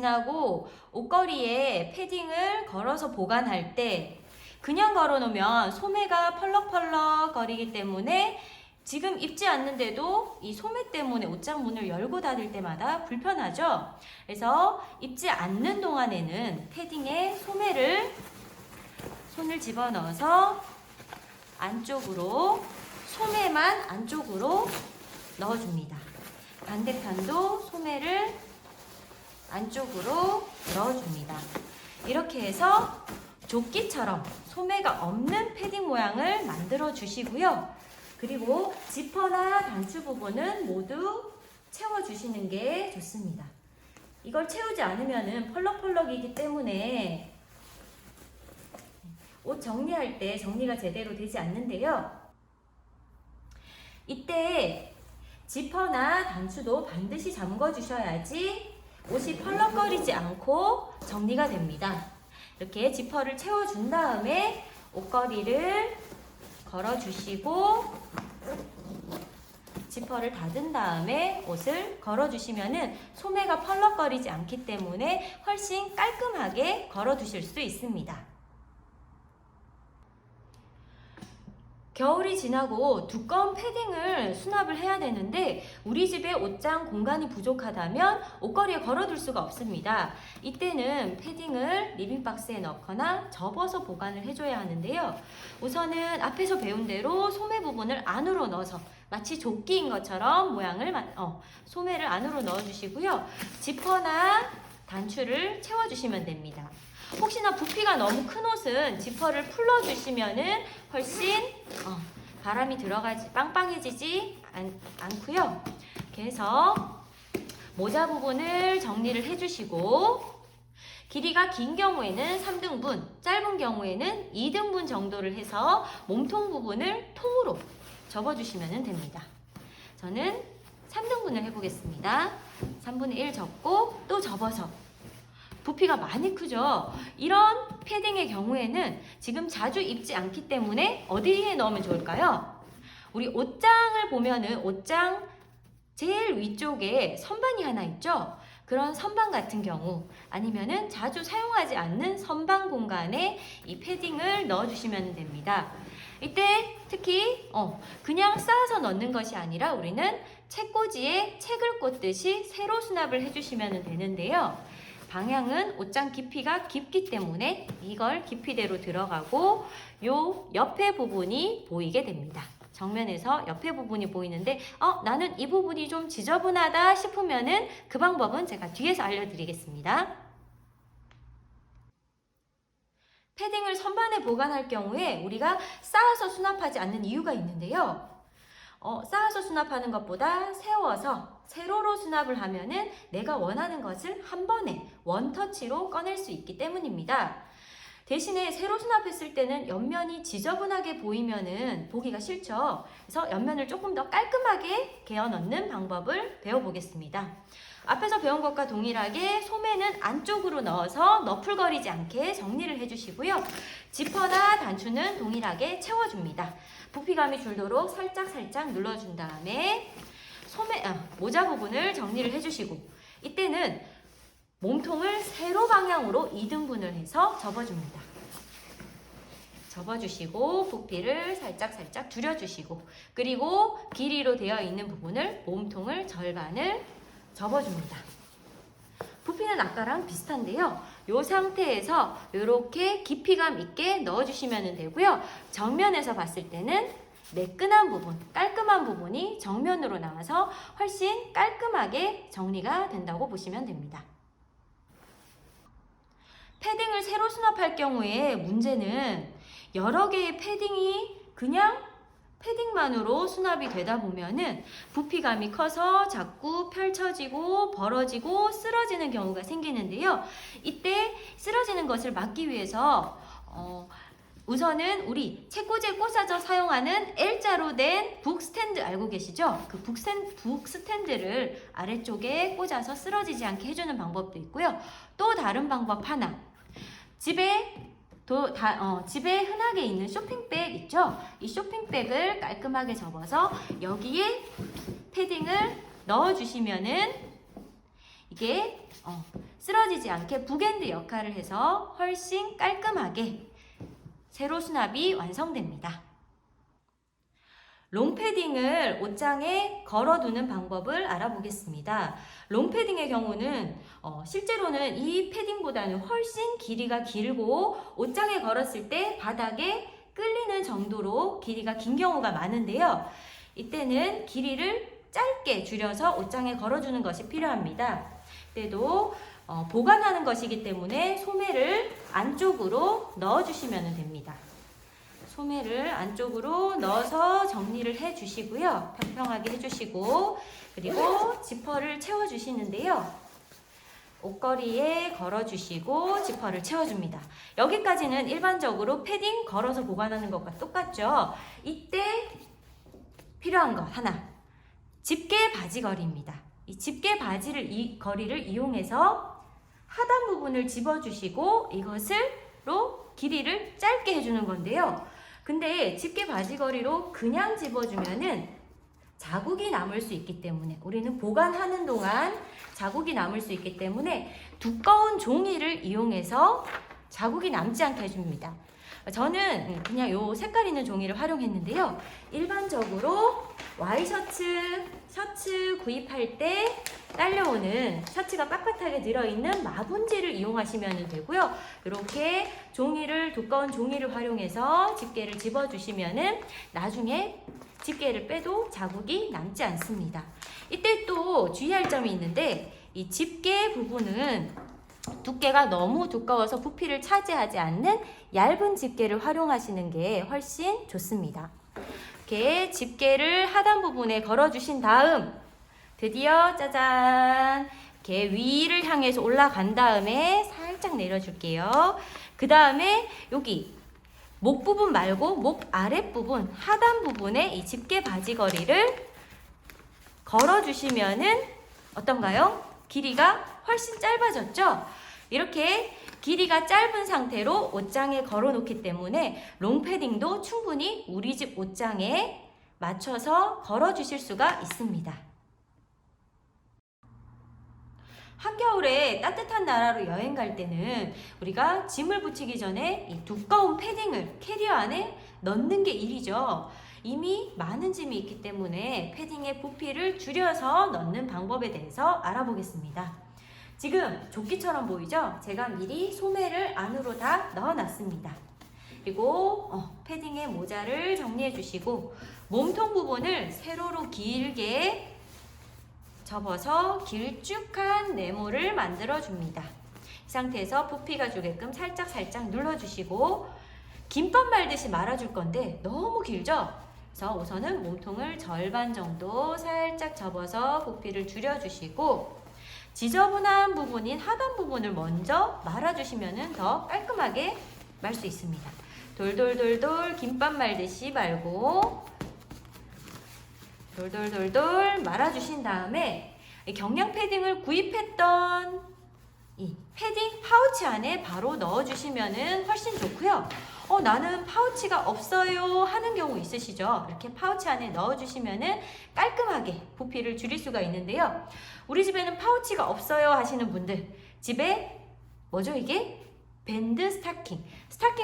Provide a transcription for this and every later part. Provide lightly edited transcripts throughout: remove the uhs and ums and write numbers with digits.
지나고 옷걸이에 패딩을 걸어서 보관할 때 그냥 걸어 놓으면 소매가 펄럭펄럭 거리기 때문에 지금 입지 않는데도 이 소매 때문에 옷장 문을 열고 닫을 때마다 불편하죠. 그래서 입지 않는 동안에는 패딩에 손을 집어넣어서 안쪽으로, 소매만 안쪽으로 넣어줍니다. 반대편도 소매를 안쪽으로 넣어줍니다. 이렇게 해서 조끼처럼 소매가 없는 패딩 모양을 만들어 주시고요. 그리고 지퍼나 단추 부분은 모두 채워주시는 게 좋습니다. 이걸 채우지 않으면 펄럭펄럭이기 때문에 옷 정리할 때 정리가 제대로 되지 않는데요. 이때 지퍼나 단추도 반드시 잠궈 주셔야지 옷이 펄럭거리지 않고 정리가 됩니다. 이렇게 지퍼를 채워준 다음에 옷걸이를 걸어주시고 지퍼를 닫은 다음에 옷을 걸어주시면은 소매가 펄럭거리지 않기 때문에 훨씬 깔끔하게 걸어두실 수 있습니다. 겨울이 지나고 두꺼운 패딩을 수납을 해야 되는데 우리 집에 옷장 공간이 부족하다면 옷걸이에 걸어둘 수가 없습니다. 이때는 패딩을 리빙박스에 넣거나 접어서 보관을 해줘야 하는데요. 우선은 앞에서 배운 대로 소매 부분을 안으로 넣어서 마치 조끼인 것처럼 소매를 안으로 넣어주시고요. 지퍼나 단추를 채워주시면 됩니다. 혹시나 부피가 너무 큰 옷은 지퍼를 풀어주시면은 훨씬 바람이 들어가지 빵빵해지지 않고요. 그래서 모자 부분을 정리를 해주시고 길이가 긴 경우에는 3등분, 짧은 경우에는 2등분 정도를 해서 몸통 부분을 통으로 접어주시면 됩니다. 저는 3등분을 해보겠습니다. 3분의 1 접고 또 접어서 부피가 많이 크죠. 이런 패딩의 경우에는 지금 자주 입지 않기 때문에 어디에 넣으면 좋을까요? 우리 옷장을 보면은 옷장 제일 위쪽에 선반이 하나 있죠. 그런 선반 같은 경우 아니면은 자주 사용하지 않는 선반 공간에 이 패딩을 넣어주시면 됩니다. 이때 특히 그냥 쌓아서 넣는 것이 아니라 우리는 책꽂이에 책을 꽂듯이 세로 수납을 해주시면 되는데요. 방향은 옷장 깊이가 깊기 때문에 이걸 깊이대로 들어가고 요 옆에 부분이 보이게 됩니다. 정면에서 옆에 부분이 보이는데 나는 이 부분이 좀 지저분하다 싶으면은 그 방법은 제가 뒤에서 알려드리겠습니다. 패딩을 선반에 보관할 경우에 우리가 쌓아서 수납하지 않는 이유가 있는데요. 쌓아서 수납하는 것보다 세워서 세로로 수납을 하면은 내가 원하는 것을 한 번에 원터치로 꺼낼 수 있기 때문입니다. 대신에 세로 수납했을 때는 옆면이 지저분하게 보이면은 보기가 싫죠. 그래서 옆면을 조금 더 깔끔하게 개어 넣는 방법을 배워보겠습니다. 앞에서 배운 것과 동일하게 소매는 안쪽으로 넣어서 너풀거리지 않게 정리를 해주시고요. 지퍼나 단추는 동일하게 채워줍니다. 부피감이 줄도록 살짝 눌러준 다음에 모자 부분을 정리를 해주시고 이때는 몸통을 세로 방향으로 2등분을 해서 접어줍니다. 접어주시고 부피를 살짝 줄여주시고 그리고 길이로 되어 있는 부분을 몸통을 절반을 접어줍니다. 부피는 아까랑 비슷한데요. 이 상태에서 이렇게 깊이감 있게 넣어주시면 되고요. 정면에서 봤을 때는 매끈한 부분, 깔끔한 부분이 정면으로 나와서 훨씬 깔끔하게 정리가 된다고 보시면 됩니다. 패딩을 세로 수납할 경우에 문제는 여러 개의 패딩이 그냥 패딩만으로 수납이 되다 보면은 부피감이 커서 자꾸 펼쳐지고 벌어지고 쓰러지는 경우가 생기는데요. 이때 쓰러지는 것을 막기 위해서 우선은 우리 책꽂이에 꽂아서 사용하는 L자로 된 북 스탠드 알고 계시죠? 그 북 스탠드를 아래쪽에 꽂아서 쓰러지지 않게 해주는 방법도 있고요. 또 다른 방법 하나, 집에 흔하게 있는 쇼핑백 있죠? 이 쇼핑백을 깔끔하게 접어서 여기에 패딩을 넣어주시면은 이게 쓰러지지 않게 북엔드 역할을 해서 훨씬 깔끔하게 세로 수납이 완성됩니다. 롱패딩을 옷장에 걸어두는 방법을 알아보겠습니다. 롱패딩의 경우는 실제로는 이 패딩보다는 훨씬 길이가 길고 옷장에 걸었을 때 바닥에 끌리는 정도로 길이가 긴 경우가 많은데요. 이때는 길이를 짧게 줄여서 옷장에 걸어주는 것이 필요합니다. 이때도 보관하는 것이기 때문에 소매를 안쪽으로 넣어주시면 됩니다. 소매를 안쪽으로 넣어서 정리를 해주시고요. 평평하게 해주시고 그리고 지퍼를 채워주시는데요. 옷걸이에 걸어주시고 지퍼를 채워줍니다. 여기까지는 일반적으로 패딩 걸어서 보관하는 것과 똑같죠. 이때 필요한 것 하나, 집게 바지걸이입니다. 이 집게 거리를 이용해서 하단 부분을 집어주시고 이것으로 길이를 짧게 해주는 건데요. 근데 집게 바지거리로 그냥 집어주면은 자국이 남을 수 있기 때문에 우리는 보관하는 동안 자국이 남을 수 있기 때문에 두꺼운 종이를 이용해서 자국이 남지 않게 해줍니다. 저는 그냥 요 색깔 있는 종이를 활용했는데요. 일반적으로 셔츠 구입할 때 딸려오는 셔츠가 빳빳하게 들어있는 마분지를 이용하시면 되고요. 이렇게 두꺼운 종이를 활용해서 집게를 집어주시면은 나중에 집게를 빼도 자국이 남지 않습니다. 이때 또 주의할 점이 있는데 이 집게 부분은 두께가 너무 두꺼워서 부피를 차지하지 않는 얇은 집게를 활용하시는 게 훨씬 좋습니다. 이렇게 집게를 하단 부분에 걸어주신 다음 드디어 짜잔 이렇게 위를 향해서 올라간 다음에 살짝 내려줄게요. 그 다음에 여기 목 부분 말고 목 아랫부분 하단 부분에 이 집게 바지거리를 걸어주시면은 어떤가요? 길이가 훨씬 짧아졌죠? 이렇게 길이가 짧은 상태로 옷장에 걸어 놓기 때문에 롱패딩도 충분히 우리 집 옷장에 맞춰서 걸어 주실 수가 있습니다. 한겨울에 따뜻한 나라로 여행 갈 때는 우리가 짐을 붙이기 전에 이 두꺼운 패딩을 캐리어 안에 넣는 게 일이죠. 이미 많은 짐이 있기 때문에 패딩의 부피를 줄여서 넣는 방법에 대해서 알아보겠습니다. 지금 조끼처럼 보이죠? 제가 미리 소매를 안으로 다 넣어놨습니다. 그리고 패딩의 모자를 정리해 주시고 몸통 부분을 세로로 길게 접어서 길쭉한 네모를 만들어 줍니다. 이 상태에서 부피가 주게끔 살짝 눌러주시고 김밥 말듯이 말아줄 건데 너무 길죠? 그래서 우선은 몸통을 절반 정도 살짝 접어서 부피를 줄여주시고 지저분한 부분인 하단 부분을 먼저 말아주시면 더 깔끔하게 말 수 있습니다. 돌돌돌돌 김밥 말듯이 말고 돌돌돌돌 말아주신 다음에 경량 패딩을 구입했던 이 패딩 파우치 안에 바로 넣어주시면 훨씬 좋고요. 나는 파우치가 없어요 하는 경우 있으시죠? 이렇게 파우치 안에 넣어주시면 깔끔하게 부피를 줄일 수가 있는데요. 우리 집에는 파우치가 없어요 하시는 분들 집에 뭐죠 이게? 밴드 스타킹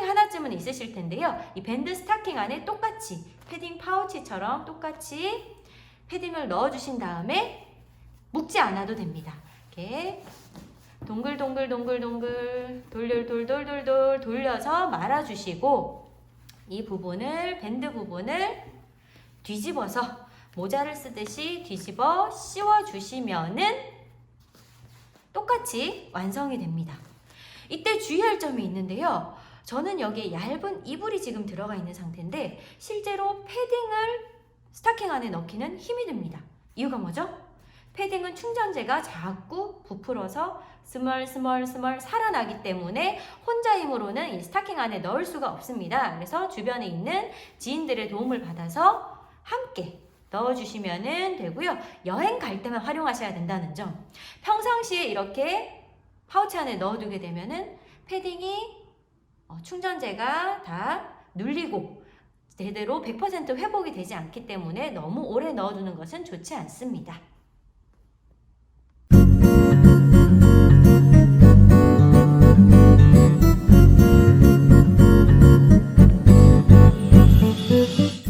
하나쯤은 있으실 텐데요. 이 밴드 스타킹 안에 똑같이 패딩 파우치처럼 똑같이 패딩을 넣어주신 다음에 묶지 않아도 됩니다. 이렇게 동글동글 돌돌돌돌돌 돌려서 말아주시고 이 부분을 밴드 부분을 뒤집어서 모자를 쓰듯이 뒤집어 씌워주시면은 똑같이 완성이 됩니다. 이때 주의할 점이 있는데요. 저는 여기에 얇은 이불이 지금 들어가 있는 상태인데 실제로 패딩을 스타킹 안에 넣기는 힘이 듭니다. 이유가 뭐죠? 패딩은 충전재가 자꾸 부풀어서 스멀 살아나기 때문에 혼자 힘으로는 이 스타킹 안에 넣을 수가 없습니다. 그래서 주변에 있는 지인들의 도움을 받아서 함께 넣어주시면 되고요. 여행 갈 때만 활용하셔야 된다는 점. 평상시에 이렇게 파우치 안에 넣어두게 되면은 패딩이 충전재가 다 눌리고 제대로 100% 회복이 되지 않기 때문에 너무 오래 넣어두는 것은 좋지 않습니다.